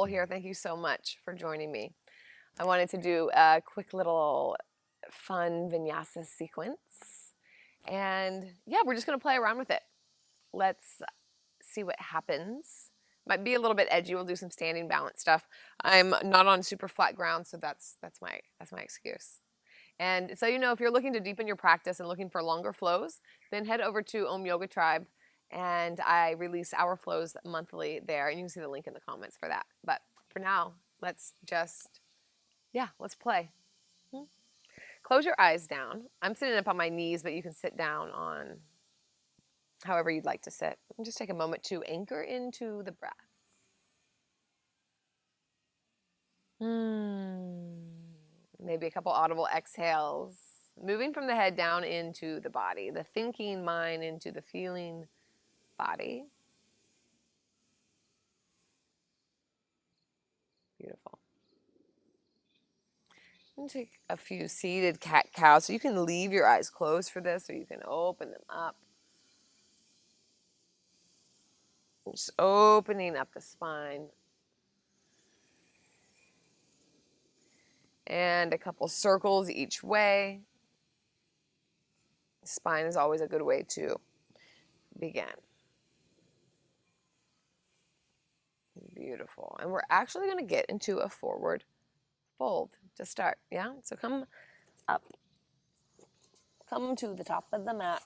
here. Thank you so much for joining me. I wanted to do a quick little fun vinyasa sequence. And yeah, we're just going to play around with it. Let's see what happens. Might be a little bit edgy. We'll do some standing balance stuff. I'm not on super flat ground, so that's my excuse. And so if you're looking to deepen your practice and looking for longer flows, then head over to Om Yoga Tribe, and I release our flows monthly there, and you can see the link in the comments for that. But for now, let's play. Close your eyes down. I'm sitting up on my knees, but you can sit down on however you'd like to sit. And just take a moment to anchor into the breath. Maybe a couple audible exhales. Moving from the head down into the body, the thinking mind into the feeling body. Beautiful. And take a few seated cat-cows. So you can leave your eyes closed for this, or you can open them up. Just opening up the spine. And a couple circles each way. The spine is always a good way to begin. Beautiful. And we're actually going to get into a forward fold to start. Yeah? So come up. Come to the top of the mat.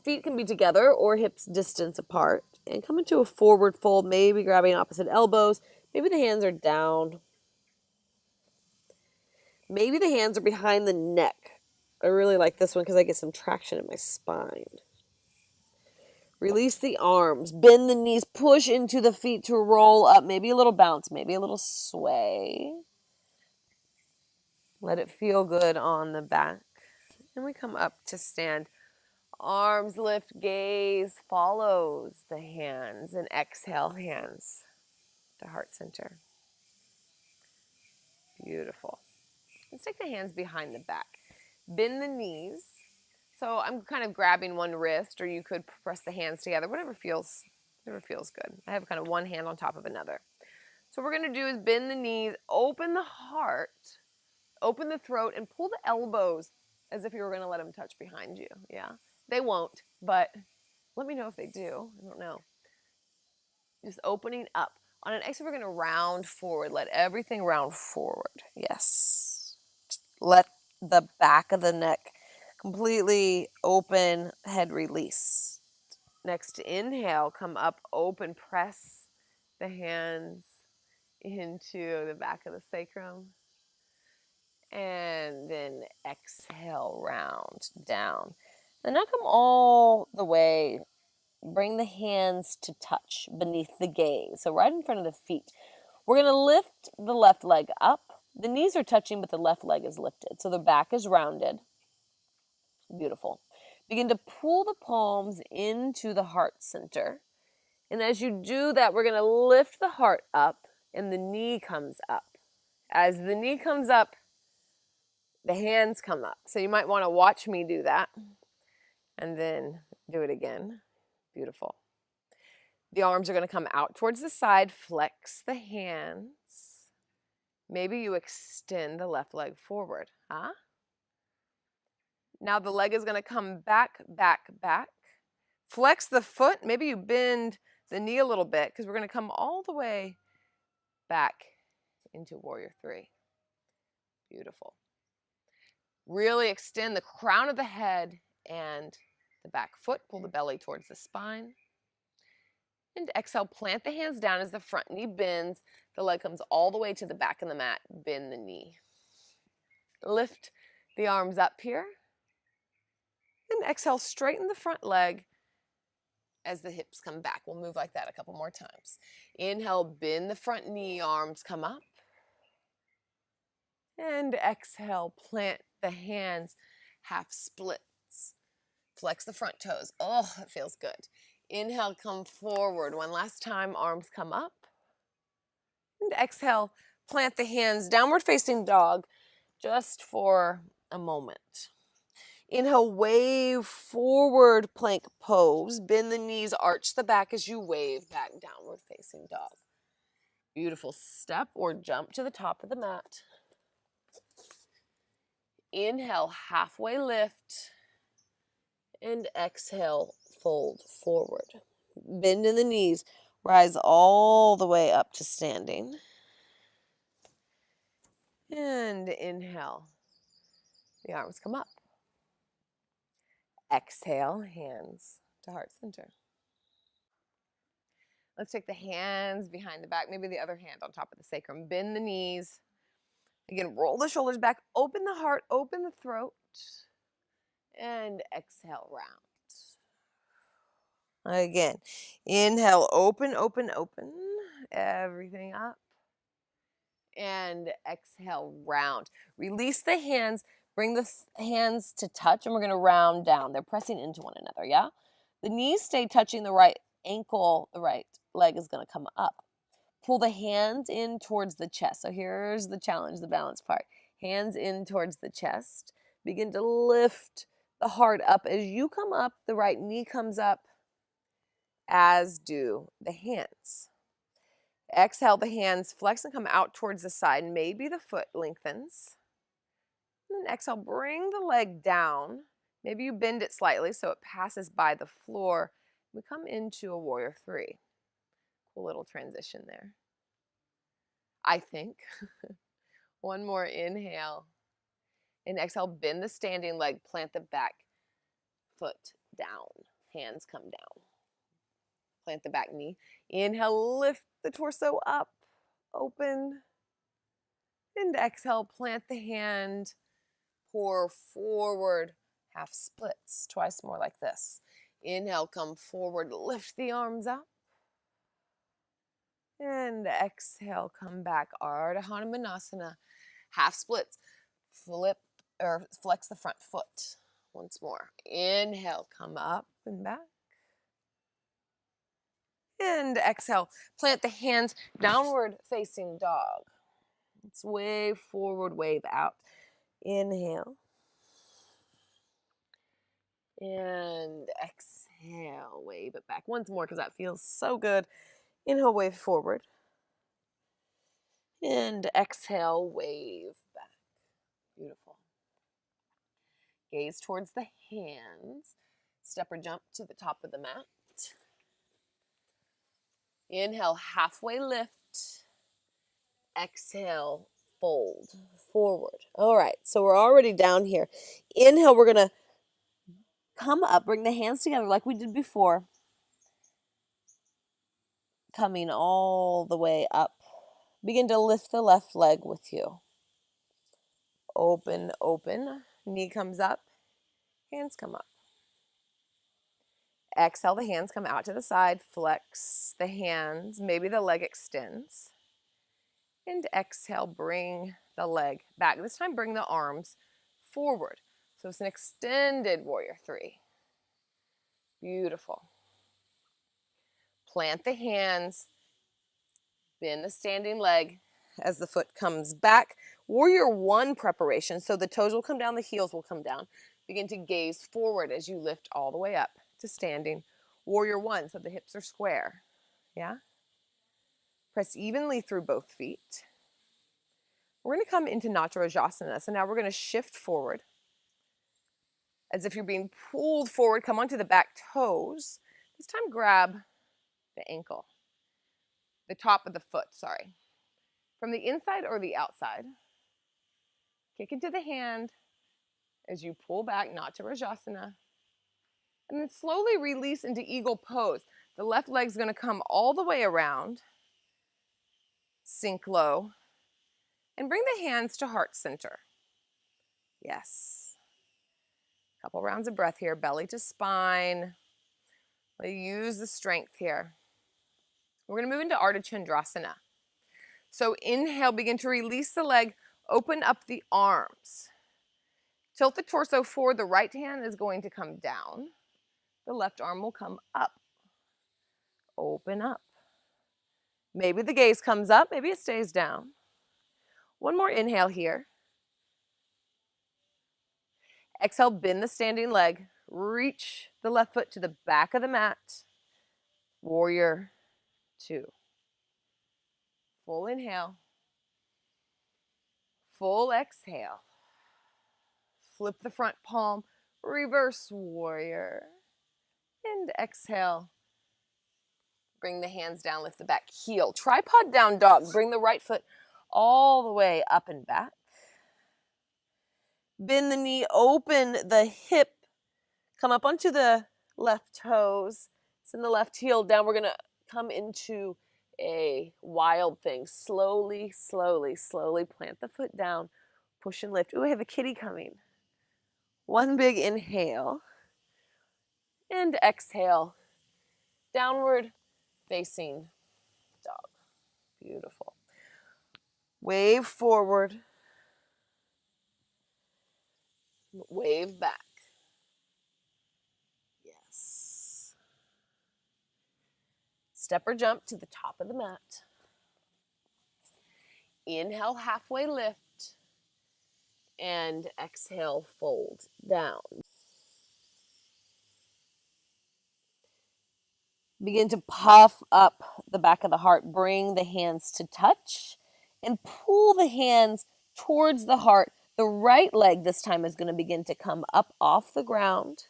Feet can be together or hips distance apart. And come into a forward fold, maybe grabbing opposite elbows. Maybe the hands are down. Maybe the hands are behind the neck. I really like this one because I get some traction in my spine. Release the arms. Bend the knees. Push into the feet to roll up. Maybe a little bounce. Maybe a little sway. Let it feel good on the back. And we come up to stand. Arms lift, gaze follows the hands, and exhale, hands to heart center. Beautiful. Let's take the hands behind the back. Bend the knees. So I'm kind of grabbing one wrist, or you could press the hands together, whatever feels good. I have kind of one hand on top of another. So what we're going to do is bend the knees, open the heart, open the throat, and pull the elbows as if you were going to let them touch behind you. Yeah? They won't, but let me know if they do. I don't know. Just opening up. On an exhale, we're going to round forward. Let everything round forward. Yes. Just let the back of the neck completely open, head release. Next, inhale, come up, open, press the hands into the back of the sacrum. And then exhale, round down. And now come all the way. Bring the hands to touch beneath the gaze. So right in front of the feet. We're going to lift the left leg up. The knees are touching, but the left leg is lifted. So the back is rounded. Beautiful. Begin to pull the palms into the heart center. And as you do that, we're going to lift the heart up and the knee comes up. As the knee comes up, the hands come up. So you might want to watch me do that and then do it again. Beautiful. The arms are going to come out towards the side. Flex the hands. Maybe you extend the left leg forward. Huh? Now the leg is going to come back, back, back. Flex the foot. Maybe you bend the knee a little bit because we're going to come all the way back into Warrior Three. Beautiful. Really extend the crown of the head and the back foot. Pull the belly towards the spine. And exhale, plant the hands down as the front knee bends. The leg comes all the way to the back of the mat. Bend the knee. Lift the arms up here. And exhale, straighten the front leg as the hips come back. We'll move like that a couple more times. Inhale, bend the front knee, arms come up. And exhale, plant the hands, half splits. Flex the front toes. Oh, it feels good. Inhale, come forward. One last time, arms come up. And exhale, plant the hands, downward facing dog, just for a moment. Inhale, wave forward, plank pose. Bend the knees, arch the back as you wave back, downward facing dog. Beautiful. Step or jump to the top of the mat. Inhale, halfway lift. And exhale, fold forward. Bend in the knees, rise all the way up to standing. And inhale, the arms come up. Exhale, hands to heart center. Let's take the hands behind the back, maybe the other hand on top of the sacrum. Bend the knees. Again, roll the shoulders back, open the heart, open the throat. And exhale, round. Again, inhale, open, open, open. Everything up. And exhale, round. Release the hands, bring the hands to touch, and we're going to round down. They're pressing into one another, yeah? The knees stay touching the right ankle, the right leg is going to come up. Pull the hands in towards the chest. So here's the challenge, the balance part. Hands in towards the chest. Begin to lift the heart up. As you come up, the right knee comes up, as do the hands. Exhale, the hands flex and come out towards the side. Maybe the foot lengthens. And then exhale, bring the leg down. Maybe you bend it slightly so it passes by the floor. We come into a warrior three. Cool little transition there, I think. One more inhale. And exhale, bend the standing leg, plant the back foot down. Hands come down. Plant the back knee. Inhale, lift the torso up, open. And exhale, plant the hand, pour forward, half splits, twice more like this. Inhale, come forward, lift the arms up. And exhale, come back, Ardha Hanumanasana, half splits. Flip or flex the front foot. Once more. Inhale, come up and back. And exhale, plant the hands, downward facing dog. It's wave forward, wave out. Inhale. And exhale, wave it back. Once more because that feels so good. Inhale, wave forward. And exhale, wave back. Beautiful. Gaze towards the hands. Step or jump to the top of the mat. Inhale, halfway lift. Exhale, fold forward. All right, so we're already down here. Inhale, we're going to come up, bring the hands together like we did before. Coming all the way up. Begin to lift the left leg with you. Open, open. Knee comes up. Hands come up. Exhale, the hands come out to the side. Flex the hands. Maybe the leg extends. And exhale, bring the leg back. This time, bring the arms forward. So it's an extended warrior three. Beautiful. Plant the hands. Bend the standing leg as the foot comes back. Warrior one preparation. So the toes will come down, the heels will come down. Begin to gaze forward as you lift all the way up to standing. Warrior one, so the hips are square. Yeah? Press evenly through both feet. We're going to come into Natarajasana. So now we're going to shift forward. As if you're being pulled forward, come onto the back toes. This time grab the ankle. The top of the foot, sorry. From the inside or the outside. Kick into the hand as you pull back, Natarajasana. And then slowly release into eagle pose. The left leg's going to come all the way around. Sink low. And bring the hands to heart center. Yes. Couple rounds of breath here. Belly to spine. Use the strength here. We're going to move into Ardha Chandrasana. So inhale, begin to release the leg. Open up the arms. Tilt the torso forward. The right hand is going to come down. The left arm will come up. Open up. Maybe the gaze comes up. Maybe it stays down. One more inhale here. Exhale, bend the standing leg. Reach the left foot to the back of the mat. Warrior 2. Full inhale. Full exhale. Flip the front palm. Reverse warrior. And exhale. Bring the hands down, lift the back heel. Tripod down dog. Bring the right foot all the way up and back. Bend the knee, open the hip. Come up onto the left toes. Send the left heel down. We're going to come into a wild thing. Slowly, slowly, slowly plant the foot down. Push and lift. Ooh, I have a kitty coming. One big inhale. And exhale. Downward facing dog. Beautiful. Wave forward. Wave back. Yes. Step or jump to the top of the mat. Inhale, halfway lift. And exhale, fold down. Begin to puff up the back of the heart. Bring the hands to touch and pull the hands towards the heart. The right leg this time is going to begin to come up off the ground.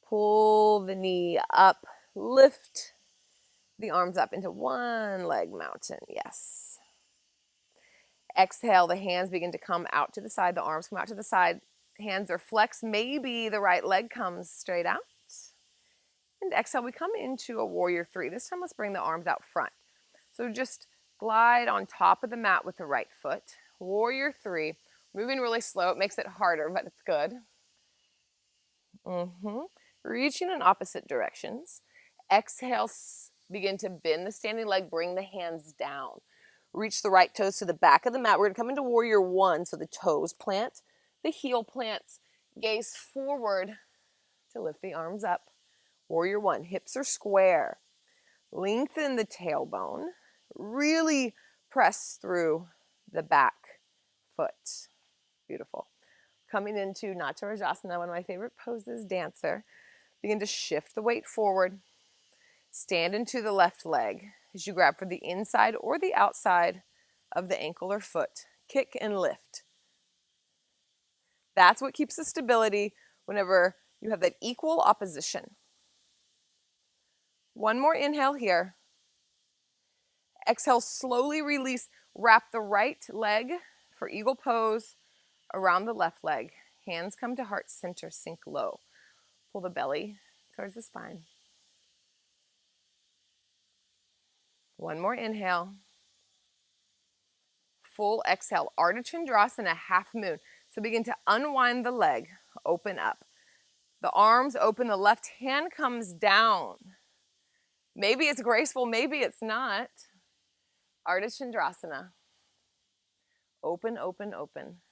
Pull the knee up. Lift the arms up into one leg mountain. Yes. Exhale, the hands begin to come out to the side. The arms come out to the side. Hands are flexed. Maybe the right leg comes straight out. And exhale, we come into a warrior 3. This time, let's bring the arms out front. So just glide on top of the mat with the right foot. Warrior 3. Moving really slow. It makes it harder, but it's good. Reaching in opposite directions. Exhale, begin to bend the standing leg. Bring the hands down. Reach the right toes to the back of the mat. We're going to come into warrior 1. So the toes plant, the heel plants. Gaze forward to lift the arms up. Warrior 1, hips are square. Lengthen the tailbone. Really press through the back foot. Beautiful. Coming into Natarajasana, one of my favorite poses, dancer. Begin to shift the weight forward. Stand into the left leg as you grab for the inside or the outside of the ankle or foot. Kick and lift. That's what keeps the stability whenever you have that equal opposition. One more inhale here. Exhale, slowly release. Wrap the right leg for eagle pose around the left leg. Hands come to heart center, sink low. Pull the belly towards the spine. One more inhale. Full exhale. Ardha Chandrasana, half moon. So begin to unwind the leg. Open up. The arms open. The left hand comes down. Maybe it's graceful, maybe it's not. Ardha Chandrasana. Open, open, open.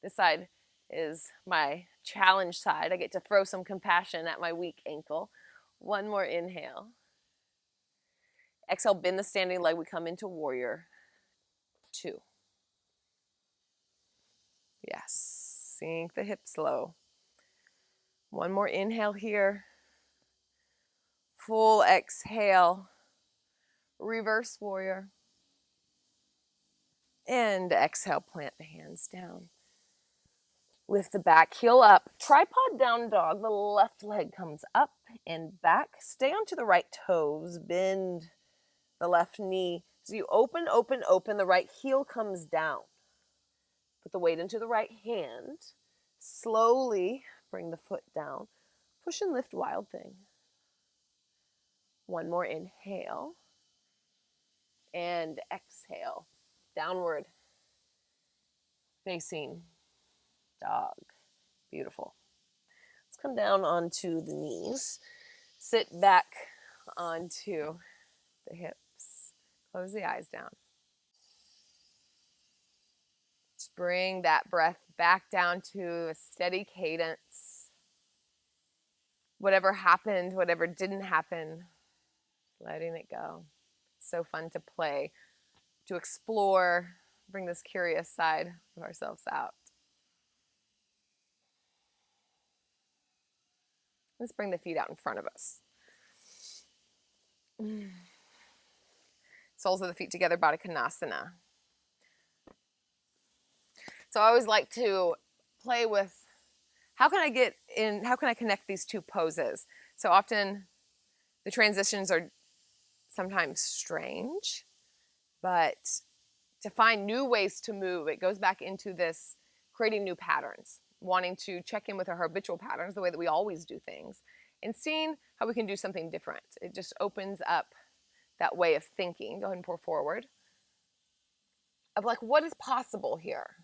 This side is my challenge side. I get to throw some compassion at my weak ankle. One more inhale. Exhale, bend the standing leg. We come into warrior 2. Yes, sink the hips low. One more inhale here. Full exhale. Reverse warrior. And exhale, plant the hands down. Lift the back heel up. Tripod down dog. The left leg comes up and back. Stay onto the right toes. Bend the left knee. So you open, open, open. The right heel comes down. Put the weight into the right hand. Slowly bring the foot down. Push and lift, wild thing. One more inhale. And exhale. Downward facing dog. Beautiful. Let's come down onto the knees. Sit back onto the hips. Close the eyes down. Just bring that breath back down to a steady cadence. Whatever happened, whatever didn't happen, letting it go. So fun to play, to explore, bring this curious side of ourselves out. Let's bring the feet out in front of us. Soles of the feet together, Baddha Konasana. So I always like to play with how can I connect these two poses? So often the transitions are sometimes strange, but to find new ways to move, it goes back into this creating new patterns, wanting to check in with our habitual patterns, the way that we always do things, and seeing how we can do something different. It just opens up that way of thinking. Go ahead and pour forward. Of like, what is possible here?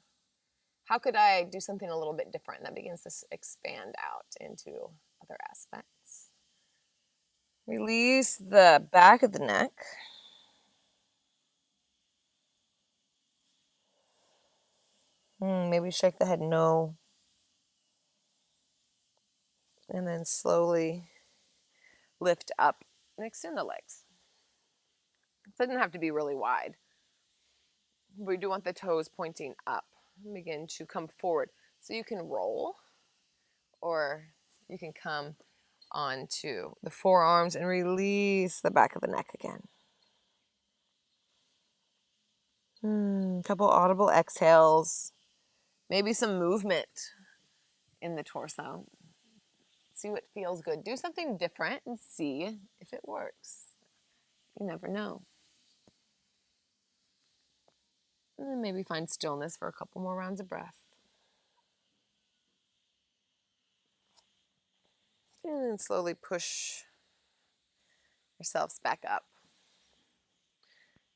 How could I do something a little bit different? That begins to expand out into other aspects. Release the back of the neck. Maybe shake the head no. And then slowly lift up and extend the legs. It doesn't have to be really wide. We do want the toes pointing up. Begin to come forward. So you can roll, or you can come onto the forearms and release the back of the neck again. Couple audible exhales. Maybe some movement in the torso. See what feels good. Do something different and see if it works. You never know. And then maybe find stillness for a couple more rounds of breath. And then slowly push yourselves back up.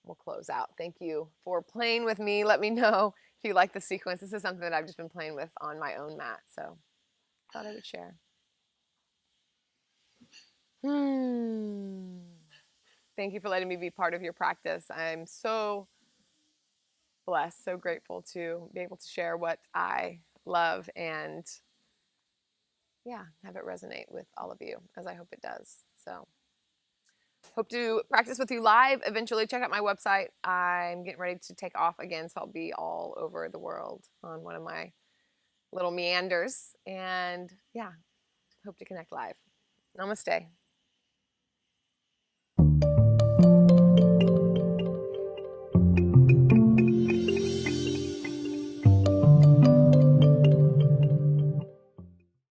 We'll close out. Thank you for playing with me. Let me know if you like the sequence. This is something that I've just been playing with on my own mat, so thought I would share. Thank you for letting me be part of your practice. I'm so blessed, so grateful to be able to share what I love and have it resonate with all of you, as I hope it does. So hope to practice with you live eventually. Check out my website. I'm getting ready to take off again, so I'll be all over the world on one of my little meanders. And hope to connect live. Namaste.